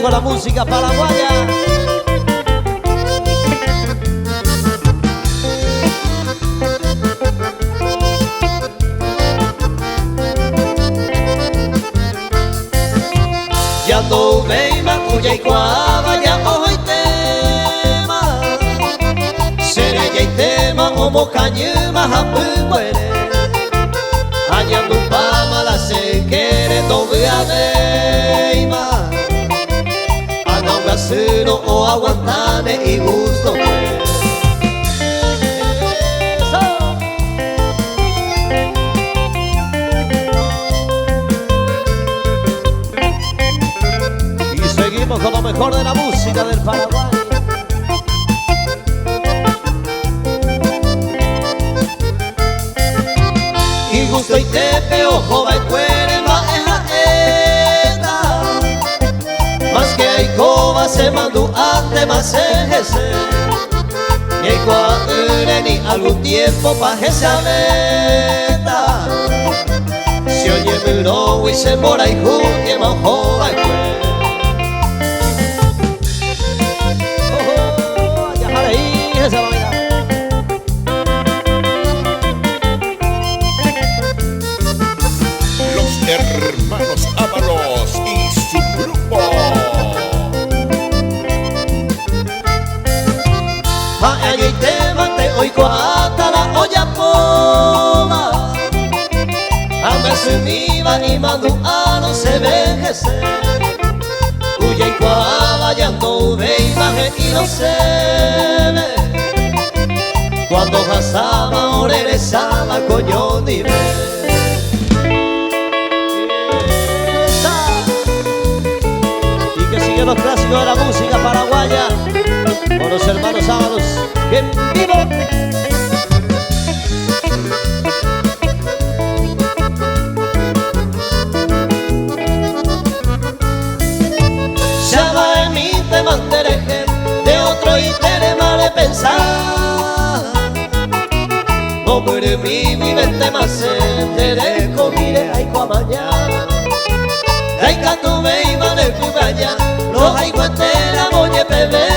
con la música paraguaya. Ya no me macuya y cuava ya hoy tema será ya y tema como cañema hapu muere añando un pama la se quiere doble adeima haga un gasero o aguantane y gusto pues. Con lo mejor de la música del Paraguay. Y gusto y tepe ojo va y cuere va esta más que hay coba se mandó ante más ese ni hay cuadre ni algún tiempo pa' esa meta si oye mi no y se mora y junte más ojo va y cuere. Los hermanos Ábalos y su grupo. Allí te mate hoy cuata la olla poma. A veces mi va y mando a no se vejece. Cuya y cuava ya no ve imagen y no se ve. Cuando pasaba o regresaba coño ni ve. Los clásicos de la música paraguaya con los hermanos Ábalos en vivo. Llama en mí te mantereje de otro y te mal de pensar. No muere mi vente más te dejo mire ay cua mañana. Ay canto me iba de fugalla. Los hay guantera moñe bebé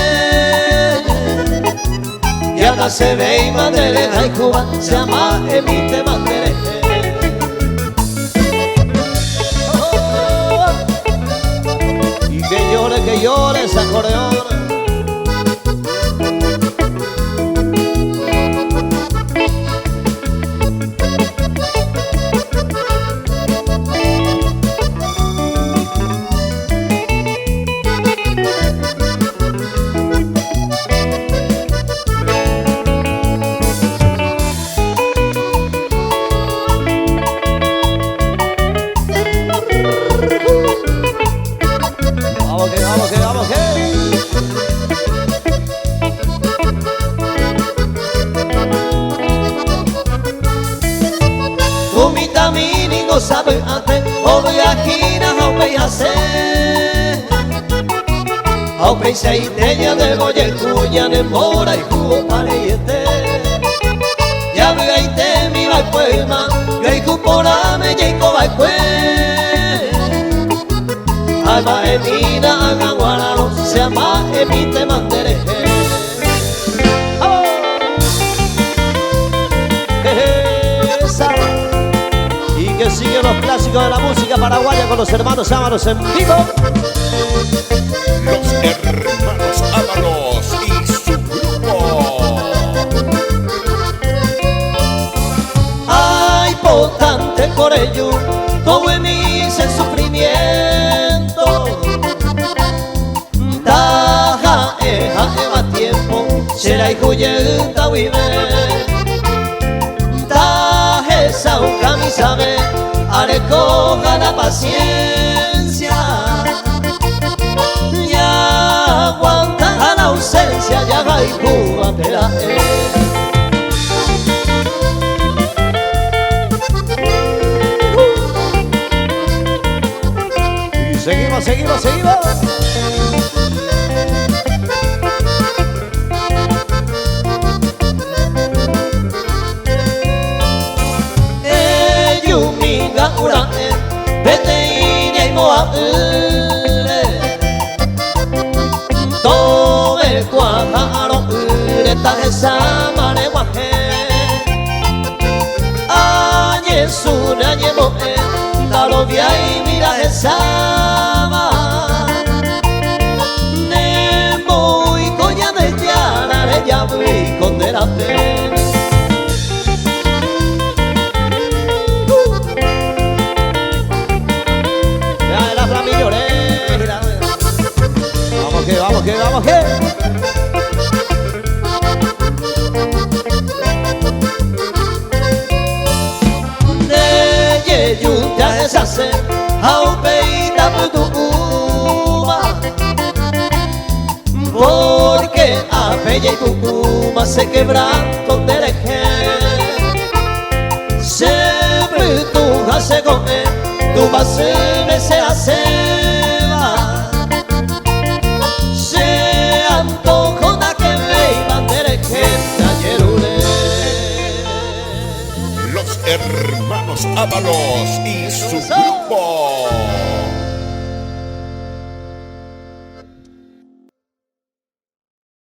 y ahora se ve y mandere hay Cuba se llama emite mandere y que llore ese acordeón. Vamos que. Fumita mi niño sabe antes o viajina o hacer o peisa y teña de goye cuya de mora y jugo pariente ya ve ahí te mi va poema y ahí cupora me llego va alma emina agaguararo se llama emite mandereje. Y que siguen los clásicos de la música paraguaya con los hermanos Ábalos en vivo. Los hermanos Ábalos y su grupo. Ay, potente por ello, todo en mí es el sufrimiento. Taja, eva tiempo, será hijo yenta vive. Taja, esa un camisa ve, haré coja la paciencia. Ya aguanta la ausencia, ya hay Cuba te la Seguimos. Yuminga ura vete y moa tu se quebranto dereje sempre tu hace comer tu vas me se hace se antojo na que me iban dereje tallerule. Los hermanos Ábalos y su grupo.